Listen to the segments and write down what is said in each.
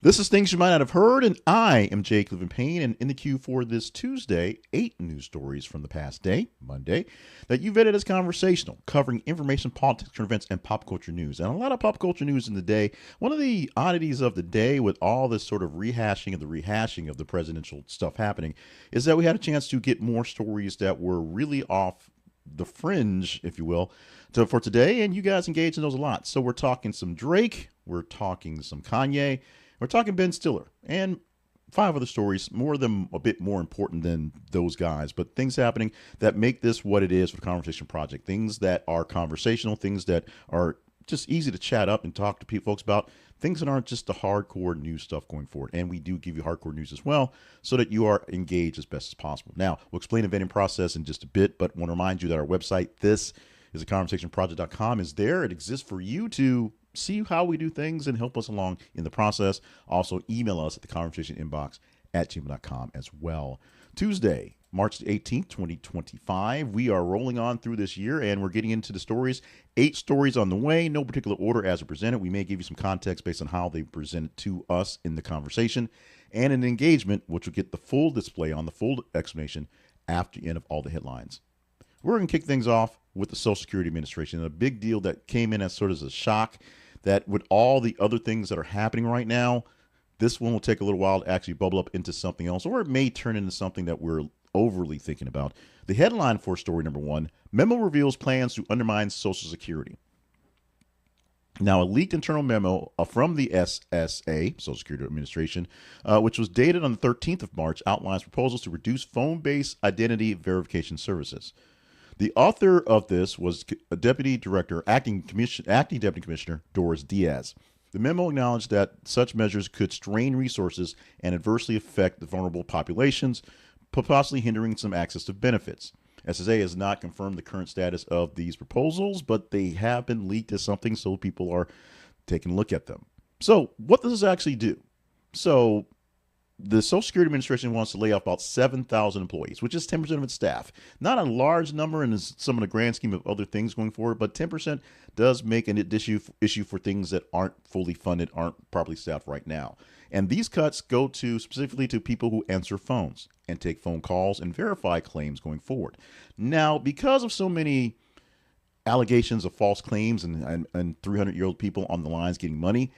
This is Things You Might Not Have Heard, and I am Jake Living Payne, and in the queue for this Tuesday, 8 news stories from the past day, Monday, that you vetted as conversational, covering information, politics, current events, and pop culture news. And a lot of pop culture news in the day. One of the oddities of the day with all this sort of rehashing of the presidential stuff happening is that we had a chance to get more stories that were really off the fringe, if you will, for today, and you guys engaged in those a lot. So we're talking some Drake, we're talking some Kanye, we're talking Ben Stiller, and 5 other stories, more of them a bit more important than those guys, but things happening that make this what it is for the Conversation Project. Things that are conversational, things that are just easy to chat up and talk to folks about, things that aren't just the hardcore news stuff going forward. And we do give you hardcore news as well so that you are engaged as best as possible. Now, we'll explain the vetting process in just a bit, but want to remind you that our website, this is a conversationproject.com, is there. It exists for you to see how we do things and help us along in the process. Also, email us at the conversation inbox at gmail.com as well. Tuesday, March 18th, 2025. We are rolling on through this year and we're getting into the stories. 8 stories on the way, no particular order as they're presented. We may give you some context based on how they present to us in the conversation, and an engagement, which will get the full display on the full explanation after the end of all the headlines. We're going to kick things off with the Social Security Administration, a big deal that came in as sort of a shock that with all the other things that are happening right now, this one will take a little while to actually bubble up into something else, or it may turn into something that we're overly thinking about. The headline for story number 1, Memo reveals plans to undermine Social Security. Now, a leaked internal memo from the SSA, Social Security Administration, which was dated on the 13th of March, outlines proposals to reduce phone-based identity verification services. The author of this was Deputy Director, Acting Deputy Commissioner Doris Diaz. The memo acknowledged that such measures could strain resources and adversely affect the vulnerable populations, possibly hindering some access to benefits. SSA has not confirmed the current status of these proposals, but they have been leaked as something, so people are taking a look at them. So, what does this actually do? So, the Social Security Administration wants to lay off about 7,000 employees, which is 10% of its staff. Not a large number in some of the grand scheme of other things going forward, but 10% does make an issue for things that aren't fully funded, aren't properly staffed right now. And these cuts go to specifically to people who answer phones and take phone calls and verify claims going forward. Now, because of so many allegations of false claims and 300-year-old people on the lines getting money,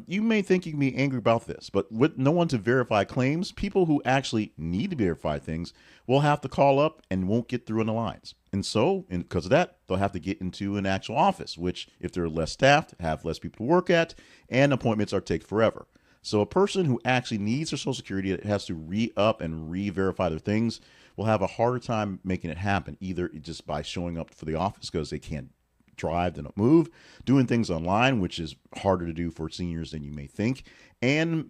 you may think you can be angry about this, but with no one to verify claims, people who actually need to verify things will have to call up and won't get through on the lines. And so, because of that, they'll have to get into an actual office, which if they're less staffed, have less people to work at, and appointments are take forever. So a person who actually needs their Social Security that has to re-up and re-verify their things will have a harder time making it happen, either just by showing up for the office because they can't drive, they don't move, doing things online, which is harder to do for seniors than you may think, and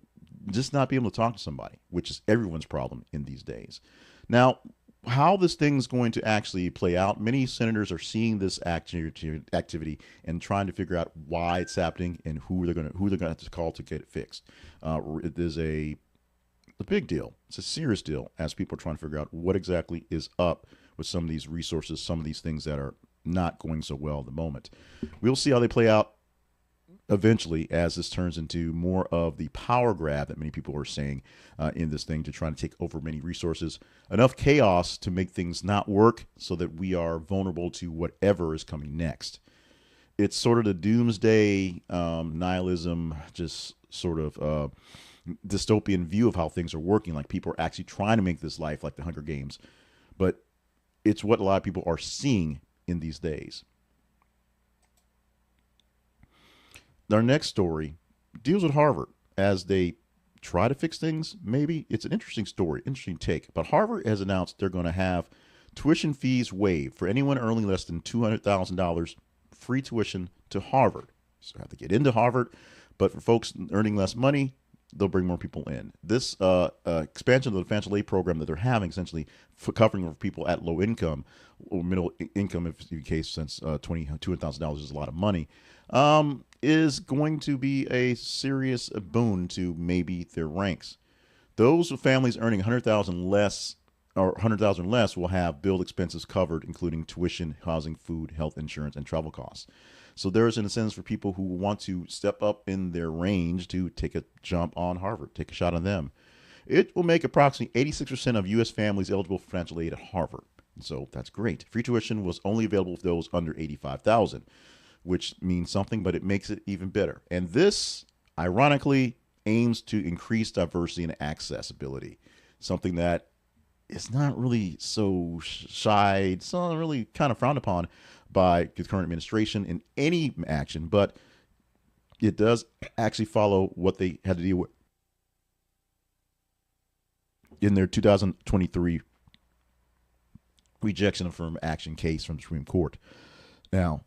just not be able to talk to somebody, which is everyone's problem in these days. Now, how this thing's going to actually play out, many senators are seeing this activity and trying to figure out why it's happening and who they're going to have to call to get it fixed. It is a big deal. It's a serious deal as people are trying to figure out what exactly is up with some of these resources, some of these things that are not going so well at the moment. We'll see how they play out eventually as this turns into more of the power grab that many people are saying in this thing to try to take over many resources. Enough chaos to make things not work so that we are vulnerable to whatever is coming next. It's sort of the doomsday nihilism, just sort of dystopian view of how things are working. Like people are actually trying to make this life like the Hunger Games. But it's what a lot of people are seeing in these days. Our next story deals with Harvard as they try to fix things. Maybe it's an interesting story, interesting take. But Harvard has announced they're going to have tuition fees waived for anyone earning less than $200,000, free tuition to Harvard. So you have to get into Harvard. But for folks earning less money, they'll bring more people in. This expansion of the financial aid program that they're having, essentially for covering for people at low income or middle income, if in case, since $200,000 is a lot of money, is going to be a serious boon to maybe their ranks. Those with families earning 100,000 less or 100,000 less will have billed expenses covered, including tuition, housing, food, health insurance, and travel costs. So there's an incentive for people who want to step up in their range to take a jump on Harvard, take a shot on them. It will make approximately 86% of U.S. families eligible for financial aid at Harvard. So that's great. Free tuition was only available for those under 85,000, which means something, but it makes it even better. And this, ironically, aims to increase diversity and accessibility, something that is not really so shy. It's not really kind of frowned upon by the current administration in any action, but it does actually follow what they had to deal with in their 2023 rejection of affirmative action case from the Supreme Court. Now,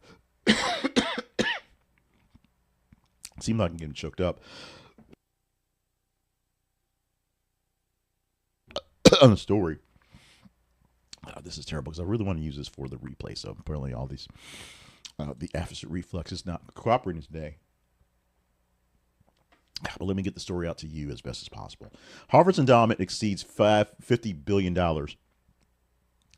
seems like I'm getting choked up on the story. This is terrible because I really want to use this for the replay. So apparently all these, the acid reflux is not cooperating today. But let me get the story out to you as best as possible. Harvard's endowment exceeds $50 billion.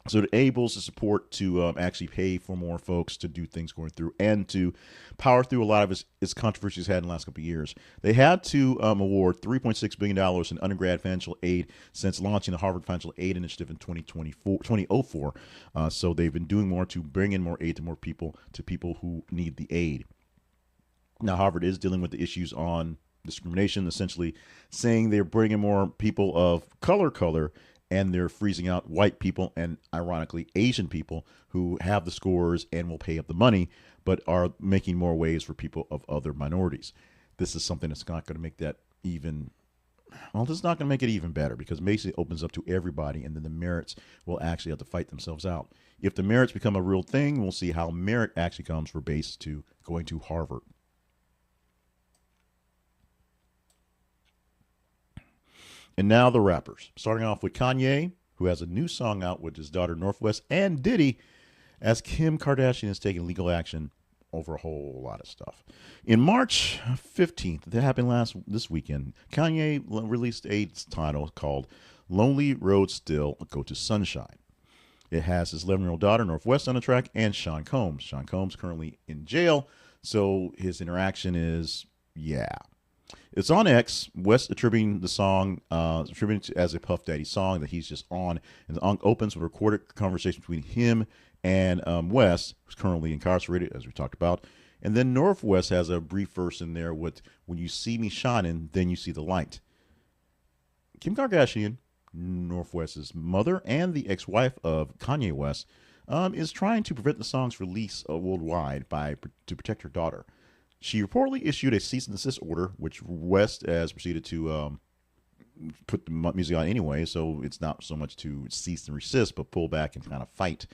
So it enables the support to actually pay for more folks to do things going through and to power through a lot of its controversies had in the last couple of years. They had to award $3.6 billion in undergrad financial aid since launching the Harvard Financial Aid Initiative in 2004. So they've been doing more to bring in more aid to more people, to people who need the aid. Now, Harvard is dealing with the issues on discrimination, essentially saying they're bringing more people of color, and they're freezing out white people and, ironically, Asian people who have the scores and will pay up the money, but are making more ways for people of other minorities. This is something that's not going to make that even, well, this is not going to make it even better, because basically it opens up to everybody, and then the merits will actually have to fight themselves out. If the merits become a real thing, we'll see how merit actually comes for base to going to Harvard. And now the rappers, starting off with Kanye, who has a new song out with his daughter Northwest, and Diddy, as Kim Kardashian is taking legal action over a whole lot of stuff. In March 15th, that happened this weekend, Kanye released a title called Lonely Road Still Go to Sunshine. It has his 11-year-old daughter Northwest on the track and Sean Combs. Sean Combs currently in jail, so his interaction is, yeah. It's on X. West attributing the song, as a Puff Daddy song that he's just on. And the song opens with a recorded conversation between him and West, who's currently incarcerated, as we talked about. And then Northwest has a brief verse in there with, "When you see me shining, then you see the light." Kim Kardashian, Northwest's mother and the ex-wife of Kanye West, is trying to prevent the song's release worldwide to protect her daughter. She reportedly issued a cease and desist order, which West has proceeded to put the music on anyway, so it's not so much to cease and resist, but pull back and kind of fight.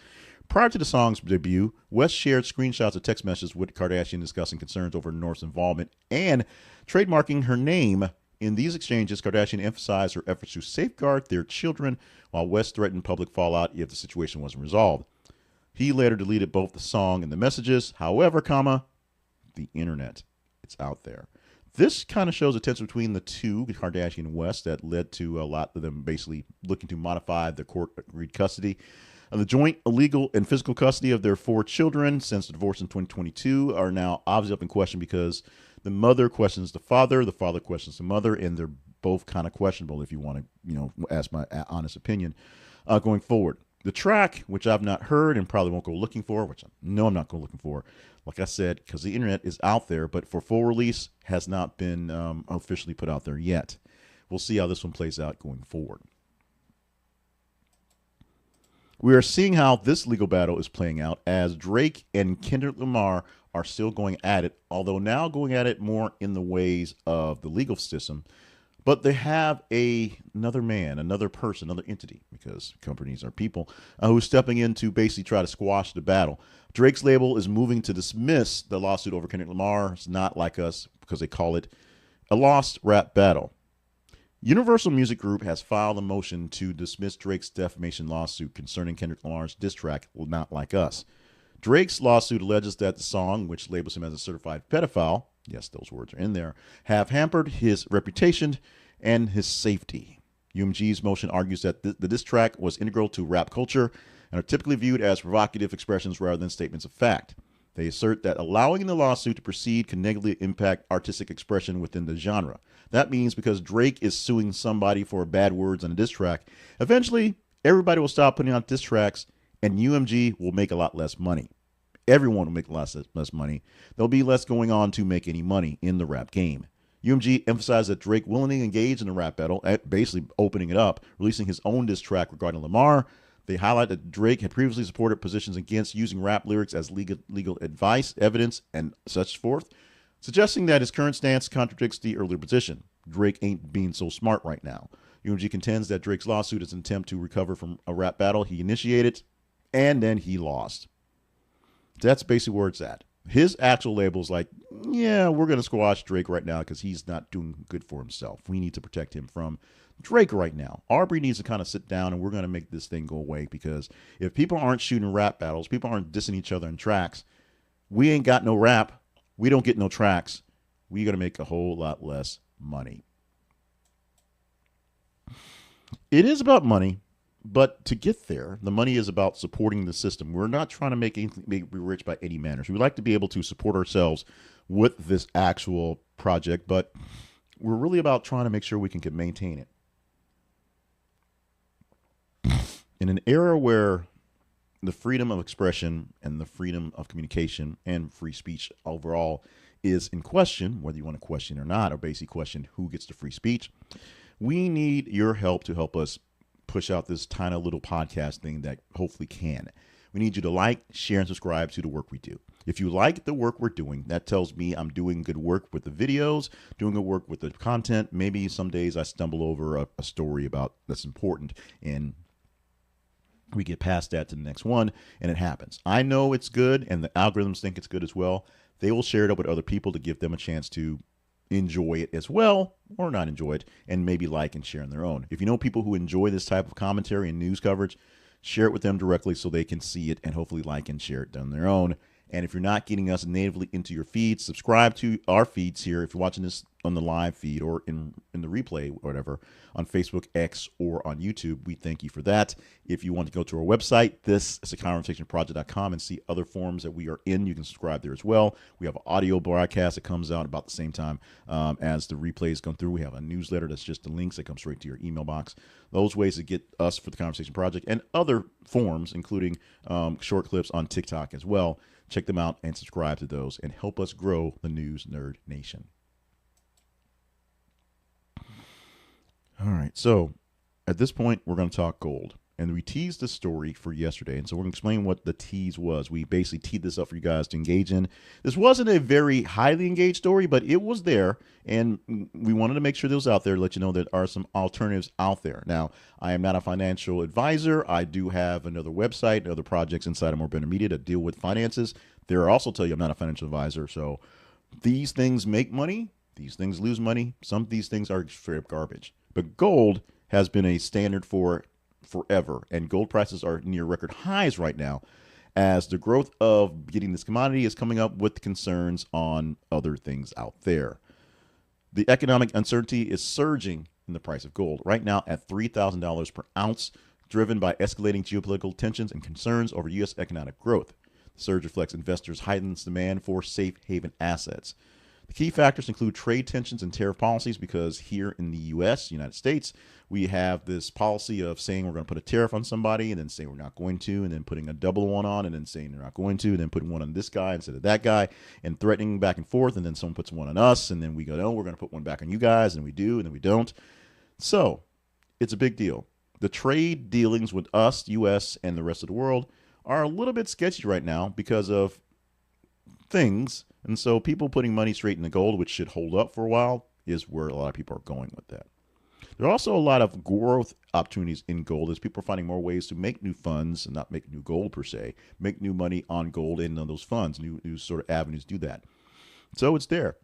Prior to the song's debut, West shared screenshots of text messages with Kardashian discussing concerns over North's involvement and trademarking her name. In these exchanges, Kardashian emphasized her efforts to safeguard their children, while West threatened public fallout if the situation wasn't resolved. He later deleted both the song and the messages. However, the internet, it's out there. This kind of shows a tension between the two, Kardashian and West, that led to a lot of them basically looking to modify the court-agreed custody. The joint illegal and physical custody of their 4 children since the divorce in 2022 are now obviously up in question, because the mother questions the father questions the mother, and they're both kind of questionable, if you want to, ask my honest opinion, going forward. The track, which I've not heard and probably won't go looking for, which I know I'm not going looking for, like I said, because the internet is out there, but for full release has not been officially put out there yet. We'll see how this one plays out going forward. We are seeing how this legal battle is playing out as Drake and Kendrick Lamar are still going at it, although now going at it more in the ways of the legal system. But they have another man, another person, another entity, because companies are people, who's stepping in to basically try to squash the battle. Drake's label is moving to dismiss the lawsuit over Kendrick Lamar. It's not like us, because they call it a lost rap battle. Universal Music Group has filed a motion to dismiss Drake's defamation lawsuit concerning Kendrick Lamar's diss track, Not Like Us. Drake's lawsuit alleges that the song, which labels him as a certified pedophile, yes, those words are in there, have hampered his reputation and his safety. UMG's motion argues that the diss track was integral to rap culture and are typically viewed as provocative expressions rather than statements of fact. They assert that allowing the lawsuit to proceed can negatively impact artistic expression within the genre. That means because Drake is suing somebody for bad words on a diss track, eventually everybody will stop putting out diss tracks and UMG will make a lot less money. Everyone will make a lot less money. There'll be less going on to make any money in the rap game. UMG emphasized that Drake willingly engaged in a rap battle, basically opening it up, releasing his own diss track regarding Lamar. They highlight that Drake had previously supported positions against using rap lyrics as legal advice, evidence, and such forth, suggesting that his current stance contradicts the earlier position. Drake ain't being so smart right now. UMG contends that Drake's lawsuit is an attempt to recover from a rap battle he initiated, and then he lost. That's basically where it's at. His actual label is like, yeah, we're going to squash Drake right now because he's not doing good for himself. We need to protect him from Drake right now. Aubrey needs to kind of sit down and we're going to make this thing go away, because if people aren't shooting rap battles, people aren't dissing each other in tracks, we ain't got no rap. We don't get no tracks. We're going to make a whole lot less money. It is about money. But to get there, the money is about supporting the system. We're not trying to make anything be rich by any manner. We like to be able to support ourselves with this actual project, but we're really about trying to make sure we can maintain it. In an era where the freedom of expression and the freedom of communication and free speech overall is in question, whether you want to question or not, or basically question who gets the free speech, we need your help to help us push out this tiny little podcast thing that hopefully can. We need you to like, share, and subscribe to the work we do. If you like the work we're doing, that tells me I'm doing good work with the videos, doing good work with the content. Maybe some days I stumble over a story about that's important and we get past that to the next one, and it happens. I know it's good, and the algorithms think it's good as well. They will share it up with other people to give them a chance to enjoy it as well, or not enjoy it, and maybe like and share on their own. If you know people who enjoy this type of commentary and news coverage, share it with them directly so they can see it and hopefully like and share it on their own. And if you're not getting us natively into your feed, subscribe to our feeds here. If you're watching this on the live feed or in the replay or whatever on Facebook, X, or on YouTube, we thank you for that. If you want to go to our website, this is theconversationproject.com, and see other forums that we are in, you can subscribe there as well. We have an audio broadcast that comes out about the same time as the replays come through. We have a newsletter that's just the links that come straight to your email box. Those ways to get us for the Conversation Project and other forums, including short clips on TikTok as well. Check them out and subscribe to those and help us grow the News Nerd Nation. All right, so at this point, we're going to talk gold. And we teased this story for yesterday, and so we're going to explain what the tease was. We basically teed this up for you guys to engage in. This wasn't a very highly engaged story, but it was there, and we wanted to make sure that it was out there to let you know there are some alternatives out there. Now, I am not a financial advisor. I do have another website and other projects inside of More Better Media that deal with finances. There, I also tell you I'm not a financial advisor, so these things make money. These things lose money. Some of these things are straight up garbage. But gold has been a standard for forever, and gold prices are near record highs right now as the growth of getting this commodity is coming up with concerns on other things out there. The economic uncertainty is surging in the price of gold right now at $3,000 per ounce, driven by escalating geopolitical tensions and concerns over U.S. economic growth. The surge reflects investors' heightened demand for safe haven assets. The key factors include trade tensions and tariff policies, because here in the U.S., United States, we have this policy of saying we're going to put a tariff on somebody and then saying we're not going to, and then putting a double one on and then saying they're not going to, and then putting one on this guy instead of that guy, and threatening back and forth, and then someone puts one on us, and then we go, no, we're going to put one back on you guys, and we do, and then we don't. So it's a big deal. The trade dealings with us, U.S., and the rest of the world are a little bit sketchy right now because of things. And so people putting money straight into gold, which should hold up for a while, is where a lot of people are going with that. There are also a lot of growth opportunities in gold as people are finding more ways to make new funds, and not make new gold per se, make new money on gold and on those funds, new sort of avenues do that. So it's there.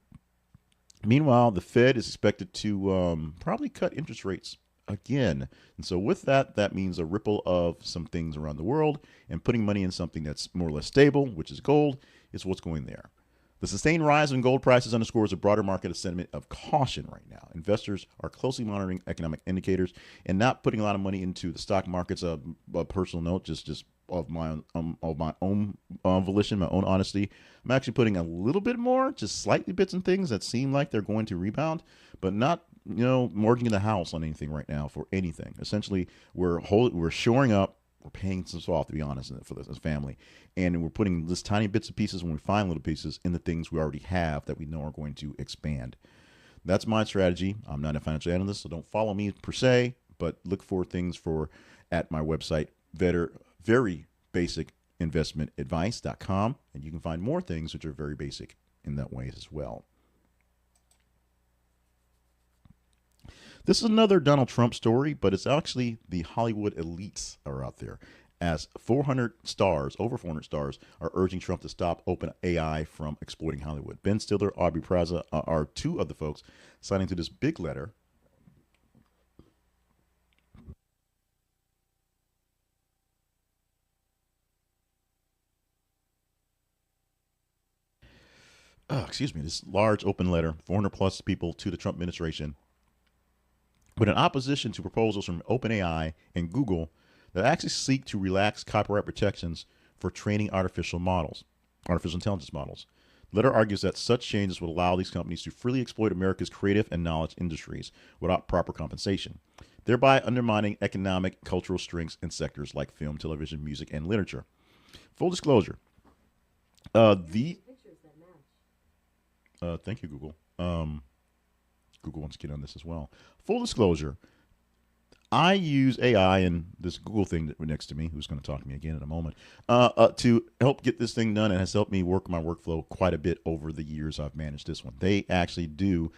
Meanwhile, the Fed is expected to probably cut interest rates again. And so with that, that means a ripple of some things around the world, and putting money in something that's more or less stable, which is gold, is what's going there. The sustained rise in gold prices underscores a broader market sentiment of caution right now. Investors are closely monitoring economic indicators and not putting a lot of money into the stock markets. A personal note, just of my own volition, my own honesty. I'm actually putting a little bit more, just slightly bits and things that seem like they're going to rebound, but not mortgaging the house on anything right now for anything. Essentially, we're shoring up. We're paying some off, to be honest, for this as family, and we're putting this tiny bits and pieces when we find little pieces in the things we already have that we know are going to expand. That's my strategy. I'm not a financial analyst, so don't follow me per se, but look for things for at my website, very basic investmentadvice.com, and you can find more things which are very basic in that way as well. This is another Donald Trump story, but it's actually the Hollywood elites are out there. As 400 stars, over 400 stars, are urging Trump to stop OpenAI from exploiting Hollywood. Ben Stiller, Aubrey Plaza are two of the folks signing to this big letter. Excuse me, this large open letter, 400 plus people to the Trump administration, with an opposition to proposals from OpenAI and Google that actually seek to relax copyright protections for training artificial intelligence models. The letter argues that such changes would allow these companies to freely exploit America's creative and knowledge industries without proper compensation, thereby undermining economic, cultural strengths in sectors like film, television, music, and literature. Full disclosure, the thank you, Google. Google wants to get on this as well. Full disclosure, I use AI and this Google thing that next to me, who's going to talk to me again in a moment, to help get this thing done, and has helped me work my workflow quite a bit over the years I've managed this one. They actually do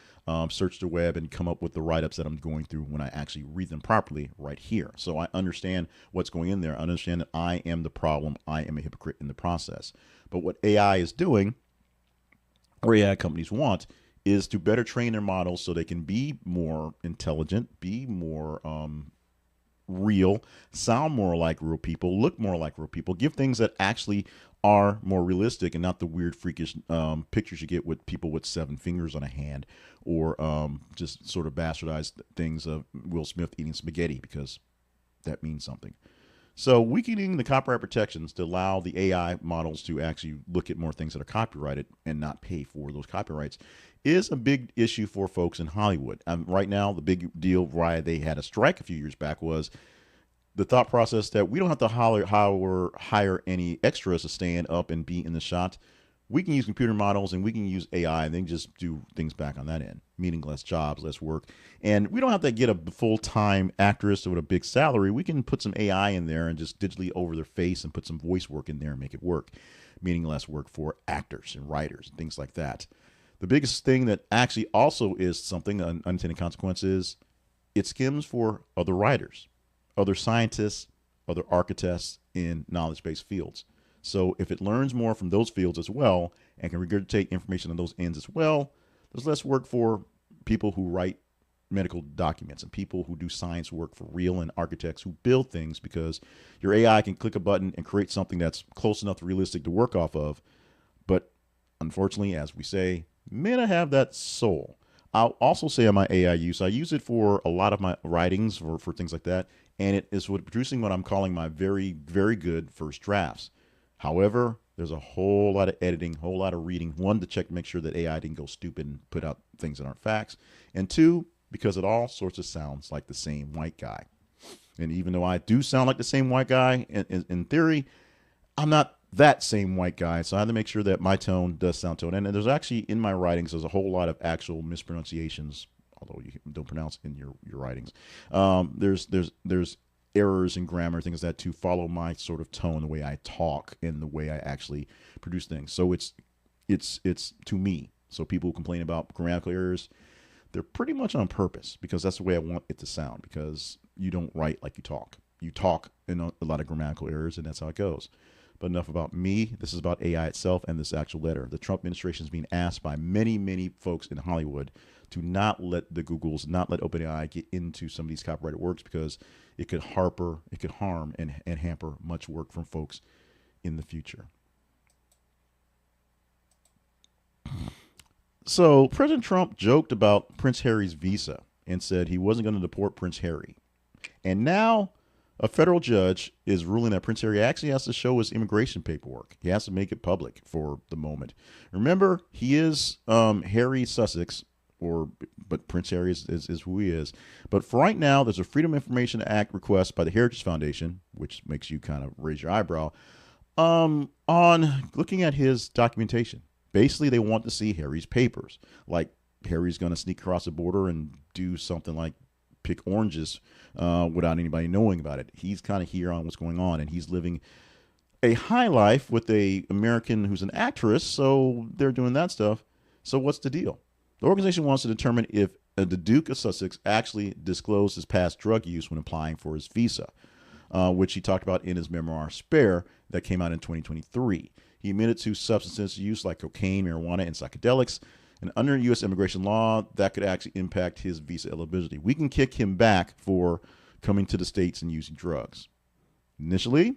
search the web and come up with the write-ups that I'm going through when I actually read them properly right here. So I understand what's going in there. I understand that I am the problem. I am a hypocrite in the process. But what AI is doing, or AI companies want, is to better train their models so they can be more intelligent, be more real, sound more like real people, look more like real people, give things that actually are more realistic and not the weird, freakish pictures you get with people with 7 fingers on a hand, or just sort of bastardized things of Will Smith eating spaghetti because that means something. So weakening the copyright protections to allow the AI models to actually look at more things that are copyrighted and not pay for those copyrights is a big issue for folks in Hollywood. Right now, the big deal why they had a strike a few years back was the thought process that we don't have to hire any extras to stand up and be in the shot. We can use computer models and we can use AI and then just do things back on that end, meaning less jobs, less work. And we don't have to get a full-time actress with a big salary. We can put some AI in there and just digitally over their face and put some voice work in there and make it work, meaning less work for actors and writers and things like that. The biggest thing that actually also is something, an unintended consequence, is it skims for other writers, other scientists, other architects in knowledge-based fields. So if it learns more from those fields as well and can regurgitate information on those ends as well, there's less work for people who write medical documents and people who do science work for real and architects who build things, because your AI can click a button and create something that's close enough to realistic to work off of. But unfortunately, as we say, may not have that soul. I'll also say on my AI use, I use it for a lot of my writings for things like that. And it is producing what I'm calling my very, very good first drafts. However, there's a whole lot of editing, whole lot of reading. One, to check to make sure that AI didn't go stupid and put out things that aren't facts. And two, because it all sorts of sounds like the same white guy. And even though I do sound like the same white guy in theory, I'm not that same white guy. So I have to make sure that my tone does sound tone. And there's actually, in my writings, there's a whole lot of actual mispronunciations, although you don't pronounce in your writings. There's errors in grammar, things like that, to follow my sort of tone, the way I talk and the way I actually produce things. So it's to me. So people who complain about grammatical errors, they're pretty much on purpose, because that's the way I want it to sound, because you don't write like you talk. You talk in a lot of grammatical errors, and that's how it goes. But enough about me. This is about AI itself and this actual letter. The Trump administration is being asked by many, many folks in Hollywood to not let the Googles, not let OpenAI get into some of these copyrighted works, because it could harm and hamper much work from folks in the future. So President Trump joked about Prince Harry's visa and said he wasn't going to deport Prince Harry. And now A federal judge is ruling that Prince Harry actually has to show his immigration paperwork. He has to make it public for the moment. Remember, he is Harry Sussex, but Prince Harry is who he is. But for right now, there's a Freedom of Information Act request by the Heritage Foundation, which makes you kind of raise your eyebrow, on looking at his documentation. Basically, they want to see Harry's papers, like Harry's going to sneak across the border and do something like pick oranges without anybody knowing about it. He's kind of here on what's going on, and he's living a high life with a American who's an actress, so they're doing that stuff. So what's the deal? The organization wants to determine if the Duke of Sussex actually disclosed his past drug use when applying for his visa, which he talked about in his memoir Spare that came out in 2023. He admitted to substance use like cocaine, marijuana, and psychedelics. And under U.S. immigration law, that could actually impact his visa eligibility. We can kick him back for coming to the States and using drugs. Initially,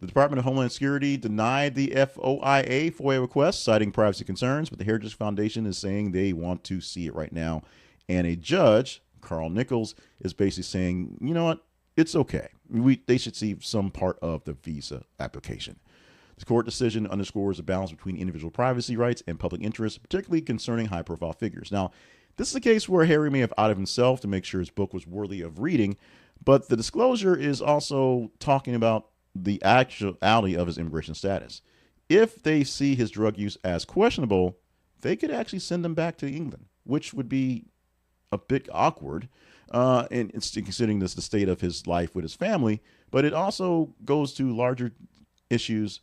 the Department of Homeland Security denied the FOIA request, citing privacy concerns, but the Heritage Foundation is saying they want to see it right now. And a judge, Carl Nichols, is basically saying, you know what, it's okay. They should see some part of the visa application. The court decision underscores a balance between individual privacy rights and public interest, particularly concerning high-profile figures. Now, this is a case where Harry may have outed himself to make sure his book was worthy of reading, but the disclosure is also talking about the actuality of his immigration status. If they see his drug use as questionable, they could actually send him back to England, which would be a bit awkward, and considering this the state of his life with his family. But it also goes to larger issues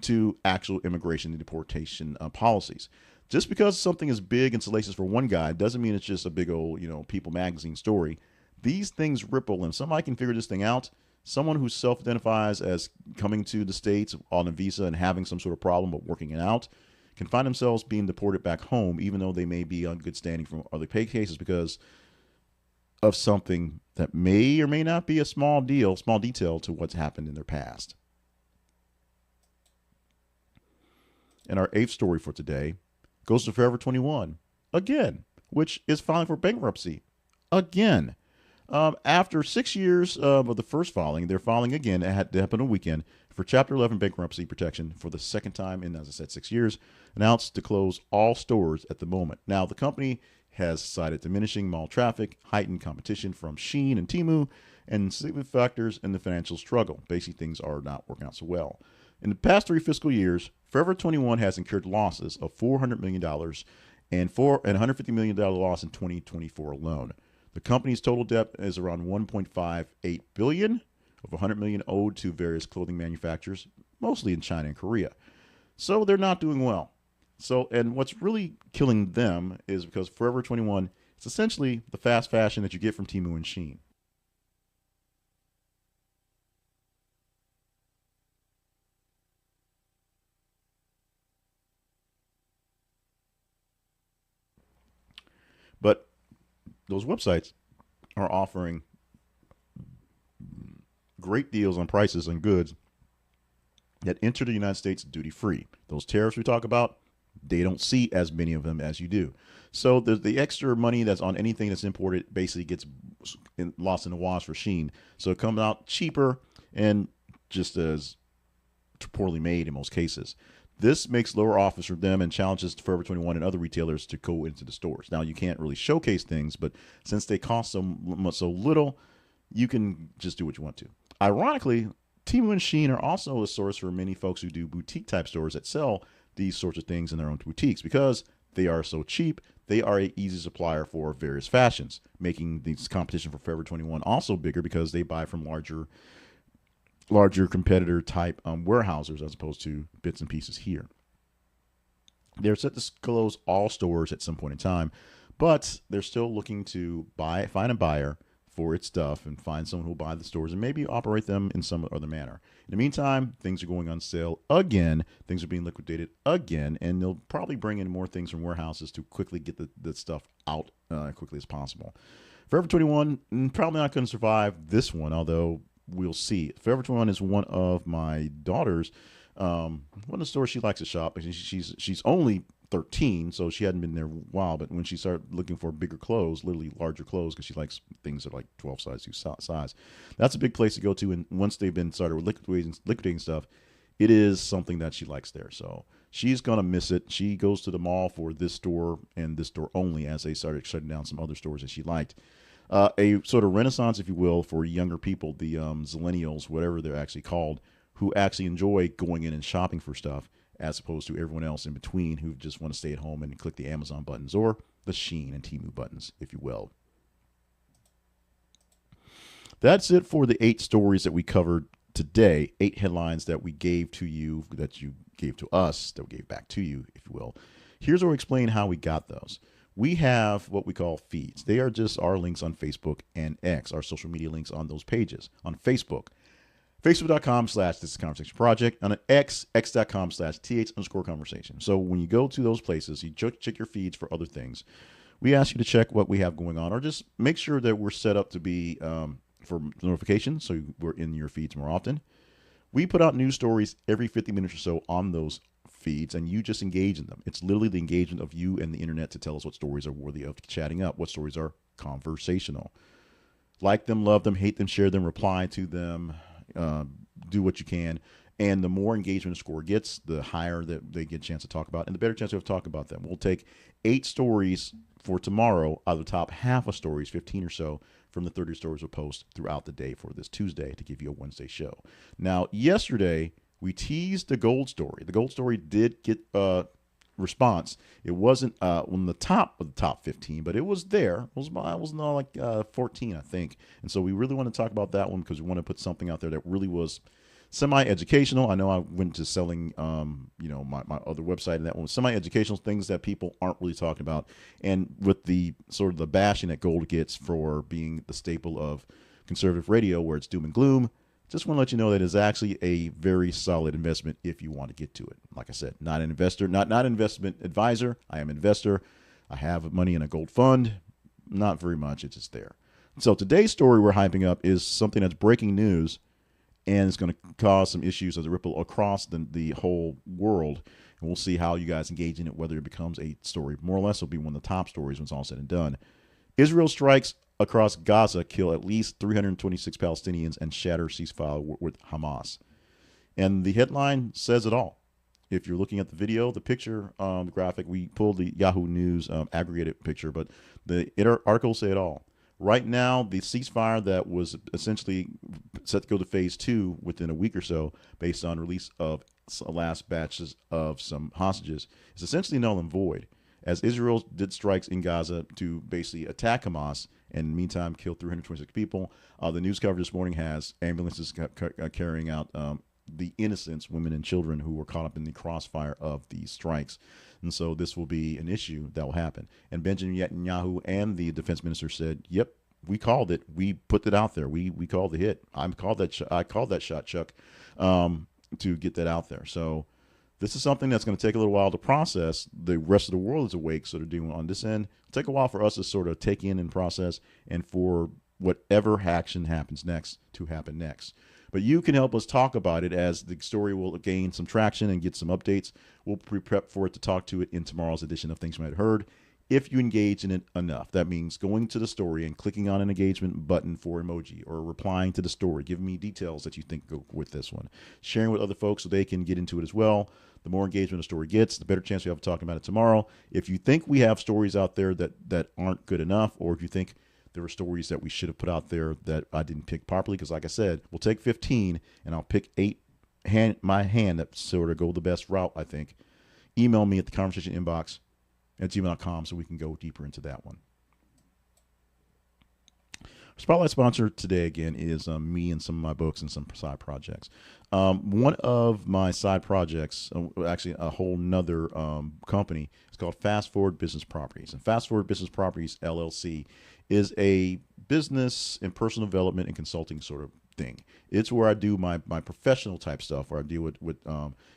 to actual immigration and deportation policies. Just because something is big and salacious for one guy doesn't mean it's just a big old, People magazine story. These things ripple, and somebody can figure this thing out. Someone who self-identifies as coming to the States on a visa and having some sort of problem but working it out can find themselves being deported back home, even though they may be on good standing from other pay cases because of something that may or may not be a small detail to what's happened in their past. And our eighth story for today goes to Forever 21 again, which is filing for bankruptcy again. After 6 years of the first filing, they're filing again. It had to happen on a weekend for Chapter 11 bankruptcy protection for the second time in, as I said, 6 years. Announced to close all stores at the moment. Now, the company has cited diminishing mall traffic, heightened competition from Shein and Temu, and significant factors in the financial struggle. Basically, things are not working out so well. In the past 3 fiscal years, Forever 21 has incurred losses of $400 million and $150 million loss in 2024 alone. The company's total debt is around $1.58 billion, of $100 million owed to various clothing manufacturers, mostly in China and Korea. So they're not doing well. And what's really killing them is because Forever 21 is essentially the fast fashion that you get from Temu and Shein. But those websites are offering great deals on prices and goods that enter the United States duty-free. Those tariffs we talk about, they don't see as many of them as you do. So the extra money that's on anything that's imported basically gets lost in the wash for Shein. So it comes out cheaper and just as poorly made in most cases. This makes lower offers for them and challenges Forever 21 and other retailers to go into the stores. Now, you can't really showcase things, but since they cost so little, you can just do what you want to. Ironically, Temu and Shein are also a source for many folks who do boutique-type stores that sell these sorts of things in their own boutiques because they are so cheap. They are an easy supplier for various fashions, making this competition for Forever 21 also bigger because they buy from larger competitor type warehousers as opposed to bits and pieces here. They're set to close all stores at some point in time, but they're still looking to find a buyer for its stuff and find someone who will buy the stores and maybe operate them in some other manner. In the meantime, things are going on sale again. Things are being liquidated again, and they'll probably bring in more things from warehouses to quickly get the stuff out quickly as possible. Forever 21 probably not going to survive this one, although we'll see. Forever 21 is one of my daughters. One of the stores she likes to shop. She's only 13, so she hadn't been there a while. But when she started looking for bigger clothes, literally larger clothes, because she likes things that are like 12 size, that's a big place to go to. And once they've been started with liquidating stuff, it is something that she likes there. So she's gonna miss it. She goes to the mall for this store and this store only, as they started shutting down some other stores that she liked. A sort of renaissance, if you will, for younger people, the zillennials, whatever they're actually called, who actually enjoy going in and shopping for stuff, as opposed to everyone else in between who just want to stay at home and click the Amazon buttons or the Shein and Temu buttons, if you will. That's it for the 8 stories that we covered today. 8 headlines that we gave to you, that you gave to us, that we gave back to you, if you will. Here's where we explain how we got those. We have what we call feeds. They are just our links on Facebook and X, our social media links on those pages. On Facebook, Facebook.com/This is Conversation Project. On X, X.com/TH_conversation. So when you go to those places, you check your feeds for other things. We ask you to check what we have going on, or just make sure that we're set up to be for notifications, so we're in your feeds more often. We put out news stories every 50 minutes or so on those feeds, and you just engage in them. It's literally the engagement of you and the internet to tell us what stories are worthy of chatting up, what stories are conversational. Like them, love them, hate them, share them, reply to them, do what you can. And the more engagement a score gets, the higher that they get a chance to talk about, and the better chance we have to talk about them. We'll take 8 stories for tomorrow out of the top half of stories, 15 or so, from the 30 stories we'll post throughout the day for this Tuesday to give you a Wednesday show. Now, yesterday, we teased the gold story. The gold story did get a response. It wasn't on the top of the top 15, but it was there. It was not like 14, I think. And so we really want to talk about that one because we want to put something out there that really was semi-educational. I know I went to selling, my other website, and that one was semi-educational, things that people aren't really talking about. And with the sort of the bashing that gold gets for being the staple of conservative radio, where it's doom and gloom, just want to let you know that it's actually a very solid investment if you want to get to it. Like I said, not an investor, not an investment advisor. I am an investor. I have money in a gold fund. Not very much. It's just there. So today's story we're hyping up is something that's breaking news, and it's going to cause some issues as a ripple across the whole world. And we'll see how you guys engage in it, whether it becomes a story. More or less, it'll be one of the top stories when it's all said and done. Israel strikes across Gaza, kill at least 326 Palestinians, and shatter ceasefire with Hamas. And the headline says it all. If you're looking at the video, the picture, the graphic, we pulled the Yahoo News aggregated picture, but the articles say it all. Right now, the ceasefire that was essentially set to go to phase 2 within a week or so, based on release of last batches of some hostages, is essentially null and void, as Israel did strikes in Gaza to basically attack Hamas, and in the meantime kill 326 people. The news coverage this morning has ambulances carrying out the innocents, women and children, who were caught up in the crossfire of these strikes. And so this will be an issue that will happen. And Benjamin Netanyahu and the defense minister said, yep, we called it. We put it out there. We called the hit. I called that shot, Chuck, to get that out there. So this is something that's going to take a little while to process. The rest of the world is awake, so they're doing on this end. It'll take a while for us to sort of take in and process, and for whatever action happens next to happen next. But you can help us talk about it as the story will gain some traction and get some updates. We'll prep for it to talk to it in tomorrow's edition of Things You Might Have Heard. If you engage in it enough, that means going to the story and clicking on an engagement button for emoji, or replying to the story, giving me details that you think go with this one, sharing with other folks so they can get into it as well. The more engagement a story gets, the better chance we have of talking about it tomorrow. If you think we have stories out there that aren't good enough, or if you think there were stories that we should have put out there that I didn't pick properly, because like I said, we'll take 15 and I'll pick 8 my hand that sort of go the best route, I think. Email me at the conversation inbox at gmail.com so we can go deeper into that one. Spotlight sponsor today, again, is me and some of my books and some side projects. One of my side projects, actually a whole nother company, it's called Fast Forward Business Properties. And Fast Forward Business Properties, LLC, is a business and personal development and consulting sort of thing. It's where I do my professional type stuff, where I deal with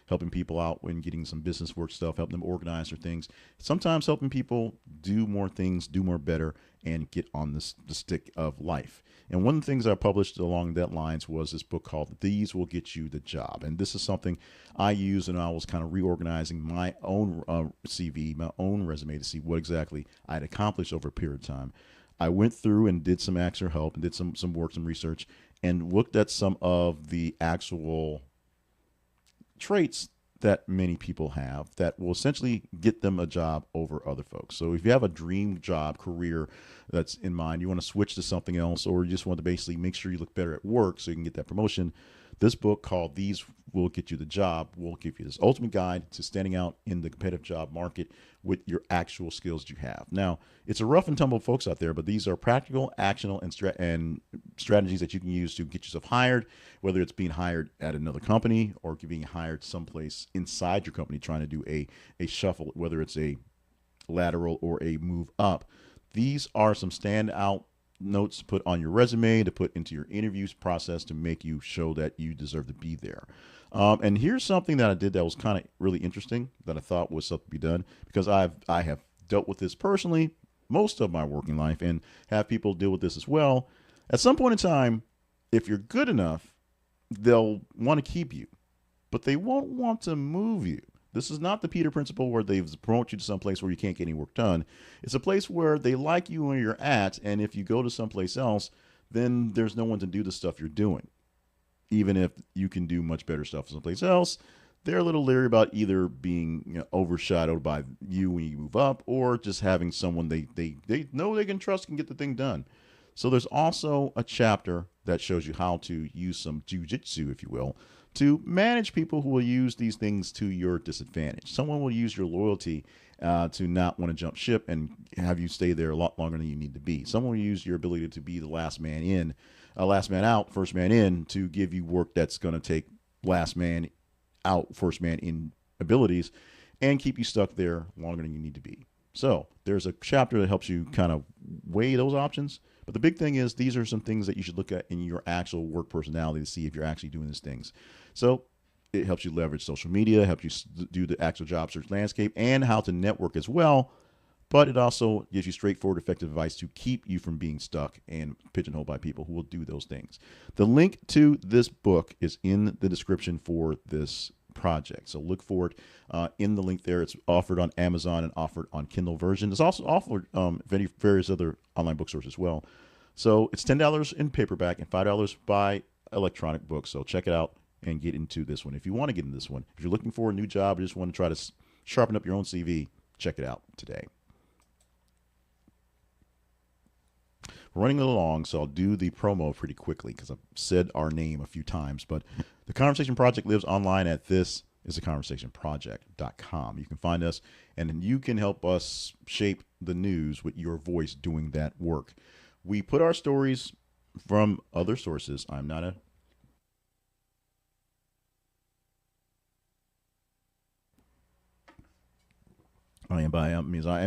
helping people out when getting some business work stuff, helping them organize their things. Sometimes helping people do more things, do more better, and get on the stick of life. And one of the things I published along that lines was this book called These Will Get You the Job. And this is something I used, and I was kind of reorganizing my own CV, my own resume, to see what exactly I had accomplished over a period of time. I went through and did some extra help and did some work, some research, and looked at some of the actual traits that many people have that will essentially get them a job over other folks. So if you have a dream job career that's in mind, you want to switch to something else, or you just want to basically make sure you look better at work so you can get that promotion, this book called These Will Get You the Job will give you this ultimate guide to standing out in the competitive job market with your actual skills you have. Now, it's a rough and tumble folks out there, but these are practical, actionable, and strategies that you can use to get yourself hired, whether it's being hired at another company or being hired someplace inside your company trying to do a shuffle, whether it's a lateral or a move up. These are some standout notes to put on your resume, to put into your interviews process to make you show that you deserve to be there. And here's something that I did that was kind of really interesting that I thought was something to be done, because I have dealt with this personally most of my working life and have people deal with this as well. At some point in time, if you're good enough, they'll want to keep you, but they won't want to move you. This is not the Peter principle where they promote you to some place where you can't get any work done. It's a place where they like you where you're at, and if you go to someplace else, then there's no one to do the stuff you're doing. Even if you can do much better stuff someplace else, they're a little leery about either being overshadowed by you when you move up, or just having someone they know they can trust and get the thing done. So there's also a chapter that shows you how to use some jujitsu, if you will, to manage people who will use these things to your disadvantage. Someone will use your loyalty to not want to jump ship and have you stay there a lot longer than you need to be. Someone will use your ability to be the last man in, last man out, first man in, to give you work that's going to take last man out, first man in abilities, and keep you stuck there longer than you need to be. So there's a chapter that helps you kind of weigh those options. But the big thing is, these are some things that you should look at in your actual work personality to see if you're actually doing these things. So it helps you leverage social media, helps you do the actual job search landscape, and how to network as well. But it also gives you straightforward, effective advice to keep you from being stuck and pigeonholed by people who will do those things. The link to this book is in the description for this project. So look for it in the link there. It's offered on Amazon and offered on Kindle version. It's also offered various other online bookstores as well. So it's $10 in paperback and $5 by electronic book. So check it out and get into this one. If you want to get into this one, if you're looking for a new job or just want to try to sharpen up your own CV, check it out today. We're running a little long, so I'll do the promo pretty quickly because I've said our name a few times. But the Conversation Project lives online at thisisaconversationproject.com. You can find us, and you can help us shape the news with your voice doing that work. We put our stories from other sources. I am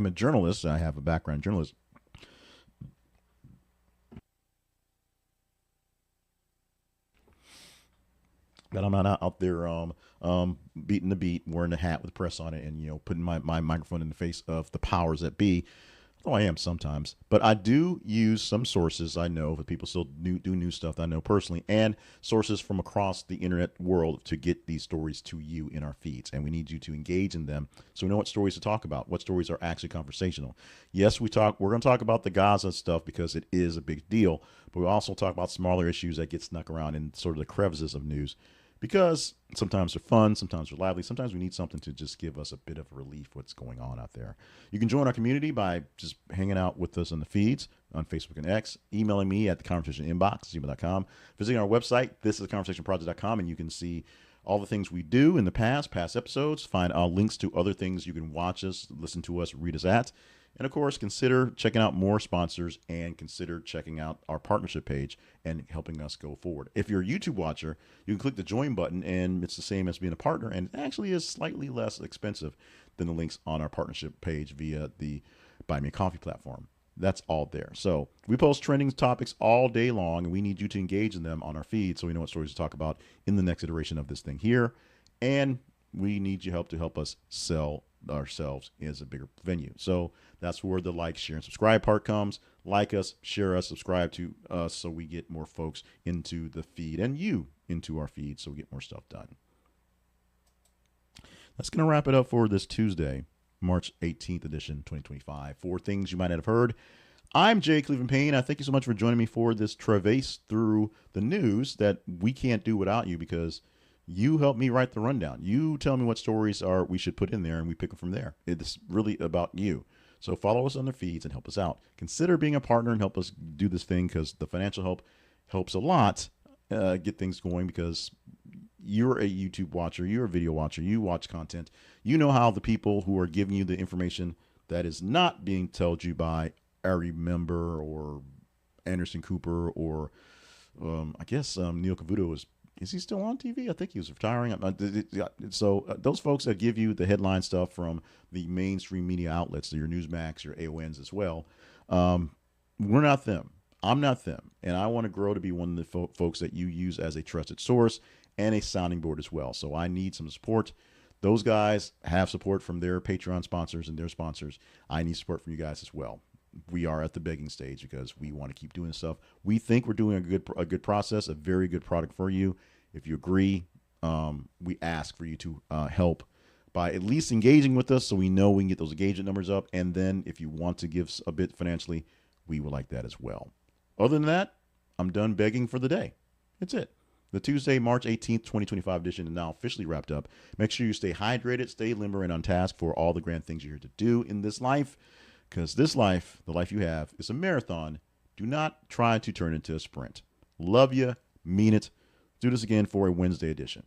a journalist. I have a background in journalism. That I'm not out there beating the beat, wearing a hat with press on it, and putting my microphone in the face of the powers that be. Though I am sometimes, but I do use some sources I know that people still do new stuff that I know personally, and sources from across the internet world to get these stories to you in our feeds. And we need you to engage in them so we know what stories to talk about, what stories are actually conversational. Yes, we're going to talk about the Gaza stuff because it is a big deal, but we also talk about smaller issues that get snuck around in sort of the crevices of news, because sometimes they're fun, sometimes they're lively, sometimes we need something to just give us a bit of relief what's going on out there. You can join our community by just hanging out with us on the feeds on Facebook and X, emailing me at theconversationinbox@gmail.com, visiting our website, thisisaconversationproject.com, and you can see all the things we do in the past episodes, find links to other things you can watch us, listen to us, read us at. And of course, consider checking out more sponsors and consider checking out our partnership page and helping us go forward. If you're a YouTube watcher, you can click the join button, and it's the same as being a partner, and it actually is slightly less expensive than the links on our partnership page via the Buy Me a Coffee platform. That's all there. So we post trending topics all day long, and we need you to engage in them on our feed so we know what stories to talk about in the next iteration of this thing here. And we need your help to help us sell ourselves as a bigger venue. So that's where the like, share, and subscribe part comes. Like us, share us, subscribe to us so we get more folks into the feed and you into our feed so we get more stuff done. That's going to wrap it up for this Tuesday, March 18th edition, 2025. 4 things you might not have heard. I'm Jay Cleveland Payne. I thank you so much for joining me for this traverse through the news that we can't do without you because you help me write the rundown. You tell me what stories we should put in there, and we pick them from there. It's really about you. So follow us on the feeds and help us out. Consider being a partner and help us do this thing because the financial help helps a lot get things going because you're a YouTube watcher, you're a video watcher, you watch content. You know how the people who are giving you the information that is not being told you by Ari Member or Anderson Cooper or I guess Neil Cavuto is he still on TV? I think he was retiring. So those folks that give you the headline stuff from the mainstream media outlets, your Newsmax, your AONs as well, we're not them. I'm not them. And I want to grow to be one of the folks that you use as a trusted source and a sounding board as well. So I need some support. Those guys have support from their Patreon sponsors and their sponsors. I need support from you guys as well. We are at the begging stage because we want to keep doing stuff. We think we're doing a good process, a very good product for you. If you agree, we ask for you to help by at least engaging with us so we know we can get those engagement numbers up. And then if you want to give a bit financially, we would like that as well. Other than that, I'm done begging for the day. That's it. The Tuesday, March 18th, 2025 edition is now officially wrapped up. Make sure you stay hydrated, stay limber, and on task for all the grand things you're here to do in this life. Because this life, the life you have, is a marathon. Do not try to turn it into a sprint. Love you. Mean it. Do this again for a Wednesday edition.